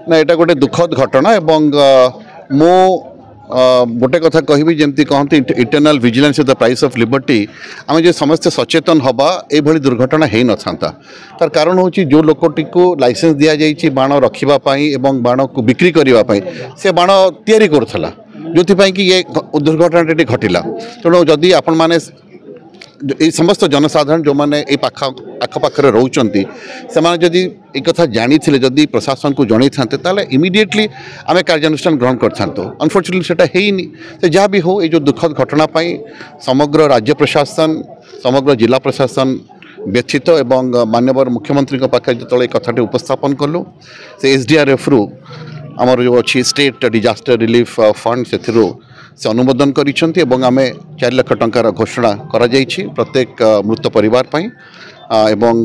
ना एटा गोटे दुखद घटना एवं मो गोटे कथा कहबी जमती कहते eternal vigilance the price of liberty आम जो समस्ते सचेतन हवा ये दुर्घटना हो न था तार कारण हूँ जो लोकटी को लाइसेंस दि जाइए बाण रखापी और बाण को बिक्री करने से बाण तैयारी करुला जो कि ये दुर्घटना घटला तेणु जदि आपण मैंने ये समस्त जनसाधारण जो मैंने आखपाखे रोचंती से जदि एक जानी जदि प्रशासन को जन था इमिडिएटली आम कार्यानुष्ठान ग्रहण कर अनफॉर्चुनेटली सेटा हेनी से जहाँ भी हो ये जो दुखद घटना समग्र राज्य प्रशासन समग्र जिला प्रशासन व्यथित एवं माननीय मुख्यमंत्री पाखे जो कथाटी उपस्थापन कलु से एसडीआरएफ रु आमर जो अच्छी स्टेट डिजास्टर रिलीफ फंड से अनुमोदन करिसेंती एवं आमे 4 लाख टंकार घोषणा करा जाइछि प्रत्येक मृत परिवार पई एवं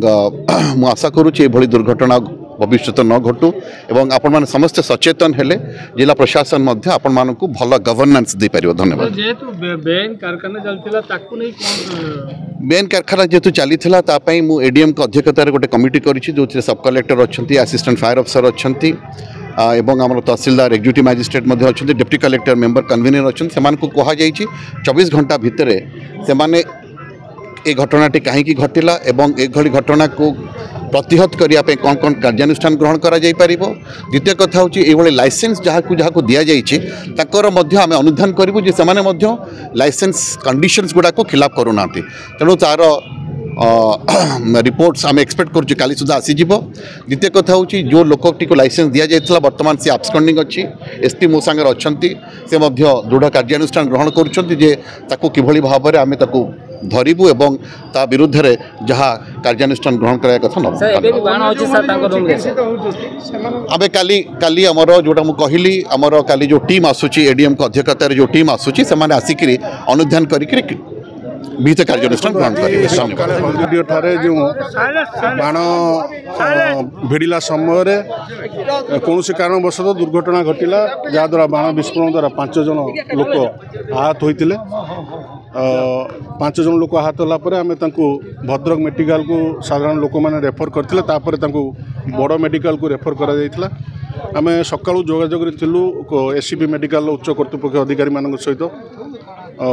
मु आशा करूछि एभली दुर्घटना भविष्य न घटू एवं आपण माने समस्त सचेतन हेले जिला प्रशासन मध्य आपण मानन को भल गवर्नेंस दे परियो। धन्यवाद। जेतु बेन कारखाना चलतिला ताकू नै कोन बेन कारखाना जेतु चलीथिला ता पई मु एडीएम को अध्यक्षता रे गोटे कमिटी करिछि जो सब कलेक्टर अछंती असिस्टेंट फायर अफसर अछंती एवं आम तहसीलदार एक्जिक्यूटिव मैजिस्ट्रेट अच्छा डिप्टी कलेक्टर मेंबर कन्वीनर अच्छा से कहुई 24 घंटा भितर से ये घटनाटी कहीं घटला एवं एभली घटना को प्रतिहत करने कौन कौन कार्यानुष्ठान ग्रहण करा जाई परिबो। द्वितीय कथा हूँ ये लाइसेंस जहाँ दि जाकर आम अनुधान करूँ जे से लाइसेंस कंडीशंस गुड़ा को खिलाफ करूना तेणु तार रिपोर्ट्स आम एक्सपेक्ट करुँ काली सुधा आसीज। द्वितीय कथा हूँ जो लोकटी को लाइसेंस दि जाता बर्तमान सी आब्सकंडिंग अच्छी एसपी मो सांगे अच्छा से दृढ़ कार्यानुष्ठान ग्रहण करूँ भाव में आम धरबू एवं ता विरुद्ध रे जहाँ कार्यानुष्ठान ग्रहण कराया कथा आम काली आमर जोटा मुझे कहली आमर काली जो टीम आसूची एडीएम को अध्यक्षता जो टीम आसूची से आसिक अनुधान करी विहित कार्यानुष्ठान ग्रहण करें जो बाण भिड़ा समय कौन कारणवश दुर्घटना घटला जहाद्वारा बाण विस्फोरण द्वारा 5 जन लोक आहत होते 5 जन लोक आहत होगापर आम भद्रक मेडिकल को साधारण लोक मैंने रेफर करते बड़ मेडिकल को रेफर कर आम सका जोगाजोग एससीबी मेडिकल उच्च कर्तृपक्ष अधिकारी मान सहित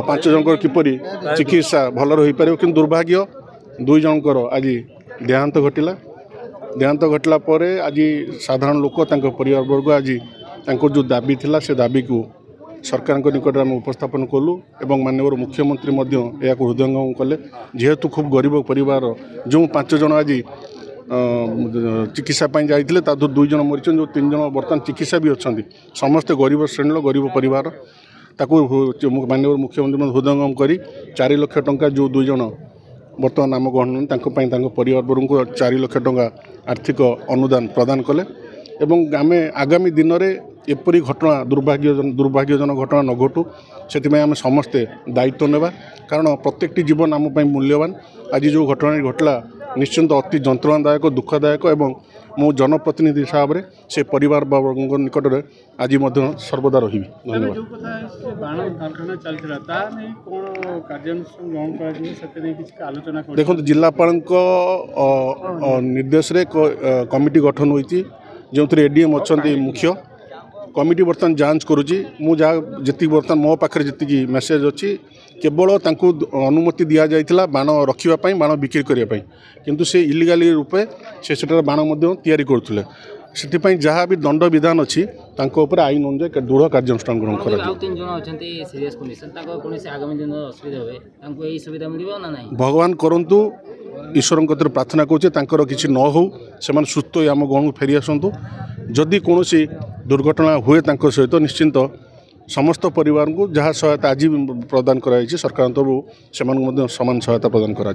5 जनकर किपरि चिकित्सा भल रही पार कि दुर्भाग्य 2 जनकर आज देहांत घटला पर आज साधारण लोक परिवार वर्ग आज जो दाबी थिला से दाबी को सरकार निकट में उपस्थापन कलु एवं माननीय मुख्यमंत्री हृदयंगम कले जेहेतु खूब गरीब परिवार जो 5 जन आज चिकित्सा जाइए 2 जन मरीचन जो 3 जन बर्तमान चिकित्सा भी अच्छा समस्ते गरीब श्रेणी गरीब परिवार ताकू माननीय मुख्यमंत्री हृदयंगम कर 4 लाख टंका जो 2 जन बर्तमान आम गहन परिवार वर्ग को 4 लाख टंका आर्थिक अनुदान प्रदान कले एवं आम आगामी दिन में एपरी घटना दुर्भाग्यजनक घटना न घटू से आम समस्ते दायित्व नेबा कारण प्रत्येकटी जीवन आम मूल्यवान। आज जो घटना घटला निश्चिंत अति जंत्रणादायक दुखदायक एवं मो जनप्रतिनिधि हिसाब से से परिवार वर्ग निकट में आज सर्वदा रही। धन्यवाद। देखो जिलापाल निर्देश कमिटी गठन होती जो एडीएम अच्छा मुख्य कमिटी बर्तमान जांच करुँची जी बर्तमान मो पाखे जी मेसेज अच्छी केवल अनुमति दि जाता बाण रखापी बाण बिक्री करने किंतु से इलिगाली रूपे से बाण तैयारी करुले से जहाँ भी दंड विधान अच्छी आईन अनुसार दृढ़ कार्यानुष्ठान ग्रहण कर भगवान करंतु ईश्वर प्रार्थना करुचे किसी न हो से सुस्थ आम गाँव फेरी आसतु जदि कौन दुर्घटना हुए सहित निश्चिंत समस्त परिवार को जहाँ सहायता आज प्रदान कराई सरकार तरफ से समान सहायता प्रदान करा।